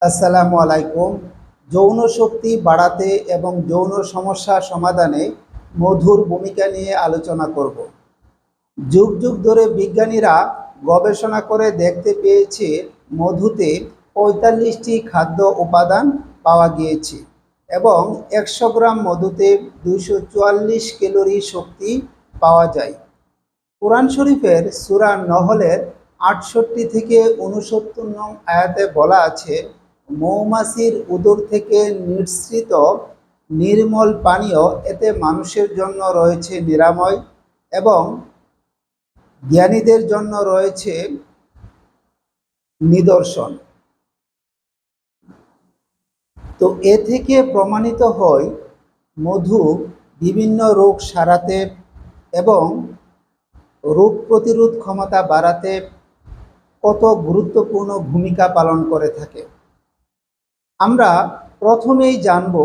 আসসালামু আলাইকুম। যৌন শক্তি বাড়াতে এবং যৌন সমস্যা সমাধানে মধুর ভূমিকা নিয়ে আলোচনা করব। যুগ যুগ ধরে বিজ্ঞানীরা গবেষণা করে দেখতে পেয়েছে মধুতে ৪৫টি খাদ্য উপাদান পাওয়া গিয়েছে এবং ১০০ গ্রাম মধুতে ২৪৪ ক্যালোরি শক্তি পাওয়া যায়। কুরআন শরীফের সূরা নহলের ৬৮ থেকে ৬৯ নং আয়াতে বলা আছে, মৌমাছির উদর থেকে নিঃসৃত নির্মল পানীয়, এতে মানুষের জন্য রয়েছে নিরাময় এবং জ্ঞানীদের জন্য রয়েছে নিদর্শন। তো এ থেকে প্রমাণিত হয় মধু বিভিন্ন রোগ সারাতে এবং রোগ প্রতিরোধ ক্ষমতা বাড়াতে কত গুরুত্বপূর্ণ ভূমিকা পালন করে থাকে। আমরা প্রথমেই জানব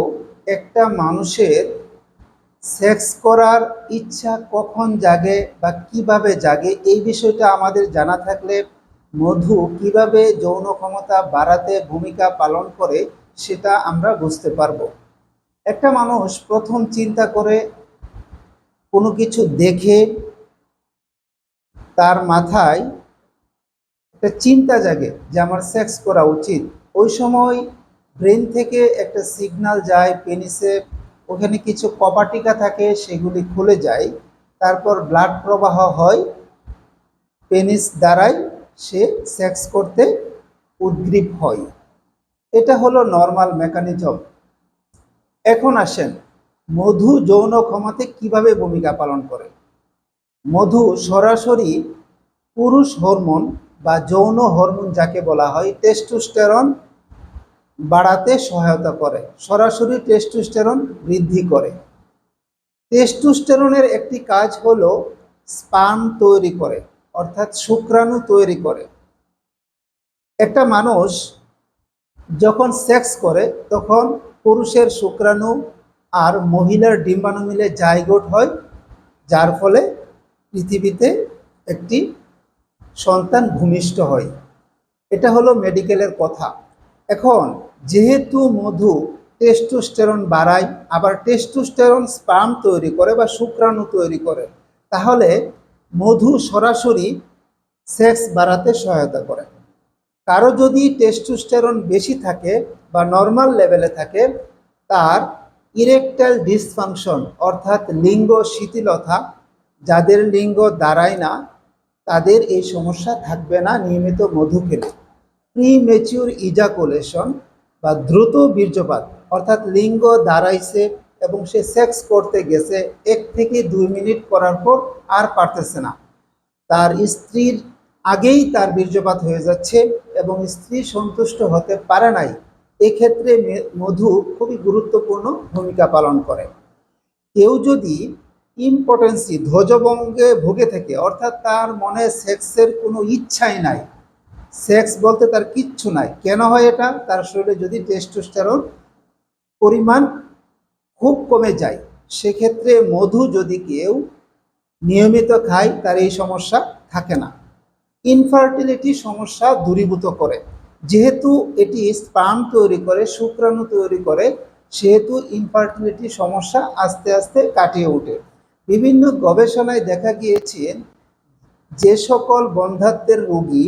একটা মানুষের সেক্স করার ইচ্ছা কখন জাগে বা কিভাবে জাগে। এই বিষয়টা আমাদের জানা থাকলে মধু কিভাবে যৌন ক্ষমতা বাড়াতে ভূমিকা পালন করে সেটা আমরা বুঝতে পারব। একটা মানুষ প্রথম চিন্তা করে, কোনো কিছু দেখে তার মাথায় একটা চিন্তা জাগে যে আমার সেক্স করা উচিত। ওই সময় ব্রেন থেকে একটা সিগন্যাল যায় পেনিসে, ওখানে কিছু কপাটিকা থাকে, সেগুলি খুলে যায়, তারপর ব্লাড প্রবাহ হয়, পেনিস দ্বারাই সে সেক্স করতে উদ্গ্রীব হয়। এটা হলো নর্মাল মেকানিজম। এখন আসেন মধু যৌন ক্ষমতাতে কিভাবে ভূমিকা পালন করে। মধু সরাসরি পুরুষ হরমোন বা যৌন হরমোন যাকে বলা হয় টেস্টোস্টেরন বাড়াতে সহায়তা করে, সরাসরি টেস্টোস্টেরন বৃদ্ধি করে। টেস্টোস্টেরনের একটি কাজ হলো স্পার্ম তৈরি করে, অর্থাৎ শুক্রাণু তৈরি করে। একটা মানুষ যখন সেক্স করে তখন পুরুষের শুক্রাণু আর মহিলার ডিম্বাণু মিলে জাইগোট হয়, যার ফলে পৃথিবীতে একটি সন্তান ভূমিষ্ঠ হয়। এটা হলো মেডিকেলের কথা। এখন যেহেতু মধু টেস্টোস্টেরন বাড়ায়, আবার টেস্টোস্টেরন স্পার্ম তৈরি করে বা শুক্রাণু তৈরি করে, তাহলে মধু সরাসরি সেক্স বাড়াতে সহায়তা করে। কারো যদি টেস্টোস্টেরন বেশি থাকে বা নর্মাল লেভেলে থাকে, তার ইরেকটাইল ডিসফাংশন অর্থাৎ লিঙ্গ শিথিলতা, যাদের লিঙ্গ দাঁড়ায় না তাদের এই সমস্যা থাকবে না নিয়মিত মধু খেলে। প্রিমেচিউর ইজাকুলেশন বা দ্রুত বীর্যপাত, অর্থাৎ লিঙ্গ দাঁড়াইছে এবং সে সেক্স করতে গেছে, 1 থেকে 2 মিনিট করার পর আর পারতেছে না, তার স্ত্রীর আগেই তার বীর্যপাত হয়ে যাচ্ছে এবং স্ত্রী সন্তুষ্ট হতে পারে নাই, এক্ষেত্রে মধু খুবই গুরুত্বপূর্ণ ভূমিকা পালন করে। কেউ যদি ইম্পটেন্সি ধ্বজভঙ্গে ভুগে থাকে, অর্থাৎ তার মনে সেক্সের কোনো ইচ্ছাই নাই, সেক্স বলতে তার কিচ্ছু নাই, কেন হয় এটা? তার শরীরে যদি টেস্টোস্টেরন পরিমাণ খুব কমে যায়, সেক্ষেত্রে মধু যদি কেউ নিয়মিত খায় তার এই সমস্যা থাকে না। ইনফার্টিলিটি সমস্যা দূরীভূত করে, যেহেতু এটি স্পার্ম তৈরি করে, শুক্রাণু তৈরি করে, সেহেতু ইনফার্টিলিটি সমস্যা আস্তে আস্তে কাটিয়ে ওঠে। বিভিন্ন গবেষণায় দেখা গিয়েছে যে সকল বন্ধ্যাত্বের রোগী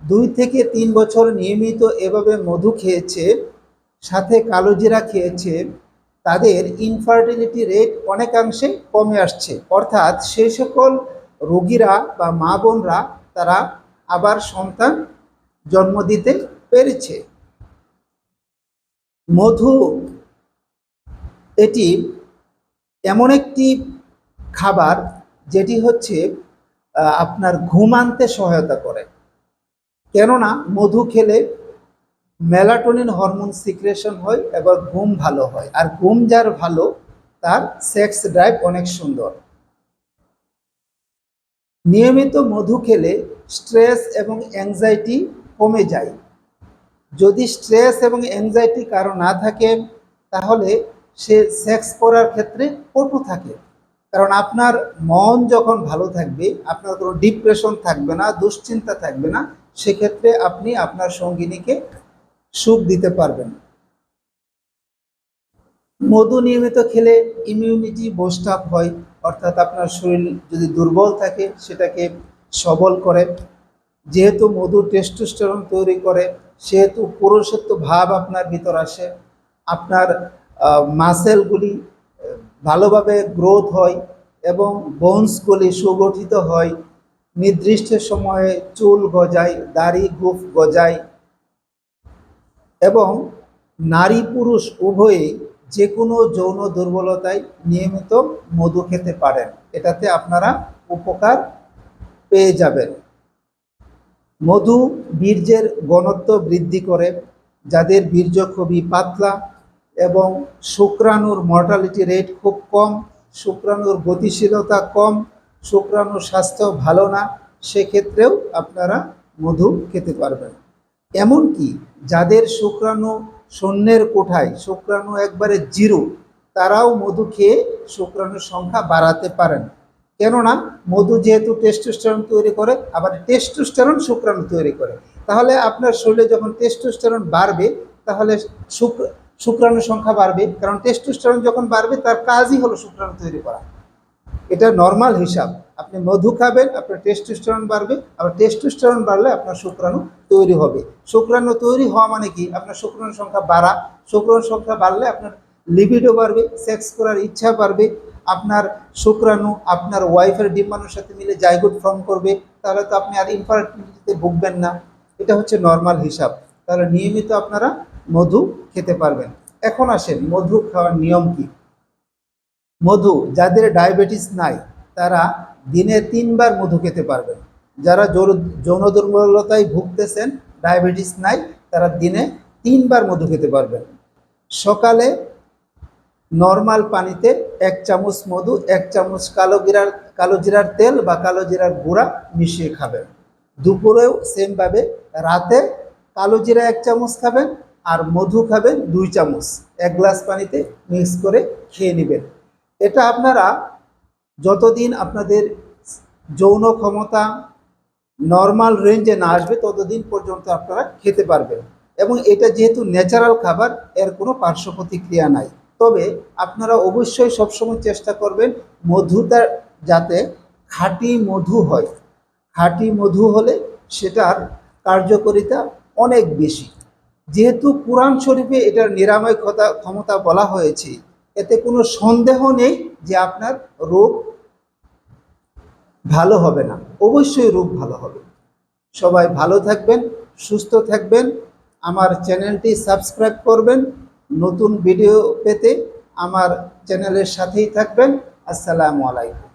2 থেকে 3 বছর নিয়মিত এভাবে মধু খেয়েছে, সাথে কালোজিরা খেয়েছে, তাদের ইনফার্টিলিটি রেট অনেকাংশে কমে আসছে। অর্থাৎ সেই সকল রোগীরা বা মা বোনরা তারা আবার সন্তান জন্ম দিতে পেরেছে। মধু এটি এমন একটি খাবার যেটি হচ্ছে আপনার ঘুম আনতে সহায়তা করে। কেননা মধু খেলে মেলাটোনিন হরমোন সিক্রেশন হয় এবং ঘুম ভালো হয়, আর ঘুম যার ভালো তার সেক্স ড্রাইভ অনেক সুন্দর। নিয়মিত মধু খেলে স্ট্রেস এবং অ্যাংজাইটি কমে যায়। যদি স্ট্রেস এবং অ্যাংজাইটি কারো না থাকে, তাহলে সে সেক্স করার ক্ষেত্রে পটু থাকে। কারণ আপনার মন যখন ভালো থাকবে, আপনার কোনো ডিপ্রেশন থাকবে না, দুশ্চিন্তা থাকবে না, সেক্ষেত্রে আপনি আপনার সঙ্গিনীকে সুখ দিতে পারবেন। মধু নিয়মিত খেলে ইমিউনিটি বুস্ট আপ হয়, অর্থাৎ আপনার শরীর যদি দুর্বল থাকে সেটাকে সবল করে। যেহেতু মধু টেস্টোস্টেরন তৈরি করে, সেহেতু পুরুষত্ব ভাব আপনার ভিতর আসে, আপনার মাসেলগুলি ভালোভাবে গ্রোথ হয় এবং বোনসগুলি সুগঠিত হয়, নির্দিষ্ট সময়ে চুল গজায়, দাড়ি গোঁফ গজায় এবং নারী পুরুষ উভয়েই যে কোনো যৌন দুর্বলতায় নিয়মিত মধু খেতে পারেন, এটাতে আপনারা উপকার পেয়ে যাবেন। মধু বীর্যের ঘনত্ব বৃদ্ধি করে, যাদের বীর্য খুবই পাতলা এবং শুক্রাণুর মর্টালিটি রেট খুব কম, শুক্রাণুর গতিশীলতা কম, শুক্রাণুর স্বাস্থ্য ভালো না, সেক্ষেত্রেও আপনারা মধু খেতে পারবেন। এমনকি যাদের শুক্রাণু শূন্যের কোঠায়, শুক্রাণু একবারে জিরো, তারাও মধু খেয়ে শুক্রাণুর সংখ্যা বাড়াতে পারেন। কেননা মধু যেহেতু টেস্টোস্টেরন তৈরি করে, আবার টেস্টোস্টেরন শুক্রাণু তৈরি করে, তাহলে আপনার শরীরে যখন টেস্টোস্টেরন বাড়বে, তাহলে শুক্রাণুর সংখ্যা বাড়বে, কারণ টেস্টোস্টেরন যখন বাড়বে তার কাজই হলো শুক্রাণু তৈরি করা। এটা নর্মাল হিসাব। আপনি মধু খাবেন, আপনার টেস্টোস্টেরন বাড়বে, আবার টেস্টোস্টেরন বাড়লে আপনার শুক্রাণু তৈরি হবে। শুক্রাণু তৈরি হওয়া মানে কি? আপনার শুক্রাণুর সংখ্যা বাড়া। শুক্রাণুর সংখ্যা বাড়লে আপনার লিবিডো বাড়বে, সেক্স করার ইচ্ছা বাড়বে, আপনার শুক্রাণু আপনার ওয়াইফের ডিম্বাণুর সাথে মিলে জাইগোট ফর্ম করবে, তাহলে তো আপনি আর ইনফার্টিলিটিতে ভুগবেন না। এটা হচ্ছে নর্মাল হিসাব। তাহলে নিয়মিত আপনারা মধু খেতে পারবেন। এখন আসেন মধু খাওয়ার নিয়ম কি। মধু, যাদের ডায়াবেটিস নাই তারা দিনে 3 বার মধু খেতে পারবেন। যারা যৌন দুর্বলতায় ভুগতেছেন, ডায়াবেটিস নাই, তারা দিনে 3 বার মধু খেতে পারবেন। সকালে নর্মাল পানিতে 1 চামচ মধু, 1 চামচ কালো জিরার তেল বা কালো জিরার গুঁড়া মিশিয়ে খাবেন। দুপুরেও সেমভাবে, রাতে কালো জিরা 1 চামচ খাবেন আর মধু খাবেন 2 চামচ, 1 গ্লাস পানিতে মিক্স করে খেয়ে নেবেন। এটা আপনারা যতদিন আপনাদের যৌন ক্ষমতা নর্মাল রেঞ্জে না আসবে ততদিন পর্যন্ত আপনারা খেতে পারবেন। এবং এটা যেহেতু ন্যাচারাল খাবার, এর কোনো পার্শ্ব প্রতিক্রিয়া নাই। তবে আপনারা অবশ্যই সবসময় চেষ্টা করবেন মধুটা যাতে খাঁটি মধু হয়। খাঁটি মধু হলে সেটার কার্যকারিতা অনেক বেশি। যেহেতু কুরআন শরীফে এটার নিরাময় ক্ষমতা বলা হয়েছে, এতে কোনো সন্দেহ নেই যে আপনার রোগ ভালো হবে না, অবশ্যই রোগ ভালো হবে। সবাই ভালো থাকবেন, সুস্থ থাকবেন, আমার চ্যানেলটি সাবস্ক্রাইব করবেন, নতুন ভিডিও পেতে আমার চ্যানেলের সাথেই থাকবেন। আসসালামু আলাইকুম।